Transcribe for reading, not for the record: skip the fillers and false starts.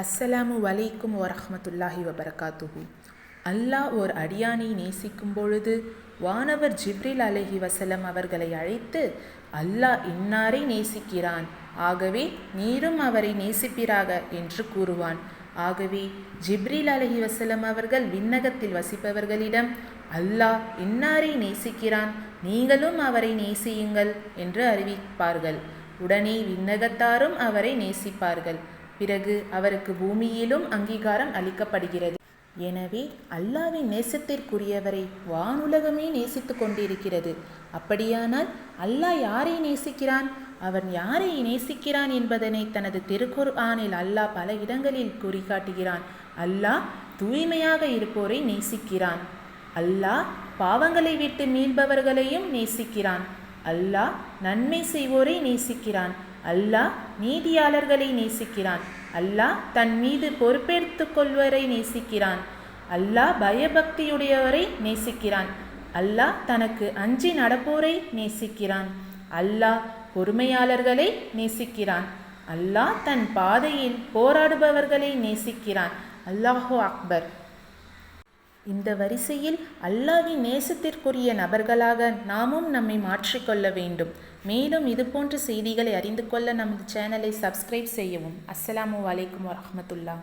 அஸ்ஸலாமு அலைக்கும் வரஹ்மத்துல்லாஹி வபரகாத்துஹு. அல்லாஹ் ஓர் அடியானை நேசிக்கும் பொழுது வானவர் ஜிப்ரில் அலைஹி வஸல்லம் அவர்களை அழைத்து, அல்லாஹ் இன்னாரை நேசிக்கிறான், ஆகவே நீரும் அவரை நேசிப்பீராக என்று கூறுவான். ஆகவே ஜிப்ரில் அலைஹி வஸல்லம் அவர்கள் விண்ணகத்தில் வசிப்பவர்களிடம், அல்லாஹ் இன்னாரை நேசிக்கிறான், நீங்களும் அவரை நேசியுங்கள் என்று அறிவிப்பார்கள். உடனே விண்ணகத்தாரும் அவரை நேசிப்பார்கள். பிறகு அவருக்கு பூமியிலும் அங்கீகாரம் அளிக்கப்படுகிறது. எனவே அல்லாஹ்வின் நேசத்திற்குரியவரை வானுலகமே நேசித்து கொண்டிருக்கிறது. அப்படியானால் அல்லாஹ் யாரை நேசிக்கிறான், அவன் யாரை நேசிக்கிறான் என்பதனை தனது திருக்குர்ஆனில் அல்லாஹ் பல இடங்களில் குறிகாட்டுகிறான். அல்லாஹ் தூய்மையாக இருப்போரை நேசிக்கிறான். அல்லாஹ் பாவங்களை விட்டு மீள்பவர்களையும் நேசிக்கிறான். அல்லாஹ் நன்மை செய்வோரை நேசிக்கிறான். அல்லாஹ் நீதியாளர்களை நேசிக்கிறான். அல்லாஹ் தன் மீது பொறுப்பேற்று கொள்வரை நேசிக்கிறான். அல்லாஹ் பயபக்தியுடையவரை நேசிக்கிறான். அல்லாஹ் தனக்கு அஞ்சி நடப்போரை நேசிக்கிறான். அல்லாஹ் பொறுமையாளர்களை நேசிக்கிறான். அல்லாஹ் தன் பாதையில் போராடுபவர்களை நேசிக்கிறான். அல்லாஹு அக்பர். இந்த வரிசையில் அல்லாஹ்வின் நேசத்திற்குரிய நபர்களாக நாமும் நம்மை மாற்றிக்கொள்ள வேண்டும். மேலும் இதுபோன்ற செய்திகளை அறிந்து கொள்ள நமது சேனலை சப்ஸ்கிரைப் செய்யவும். அஸ்ஸலாமு அலைக்கும் வரஹ்மத்துல்லாஹ்.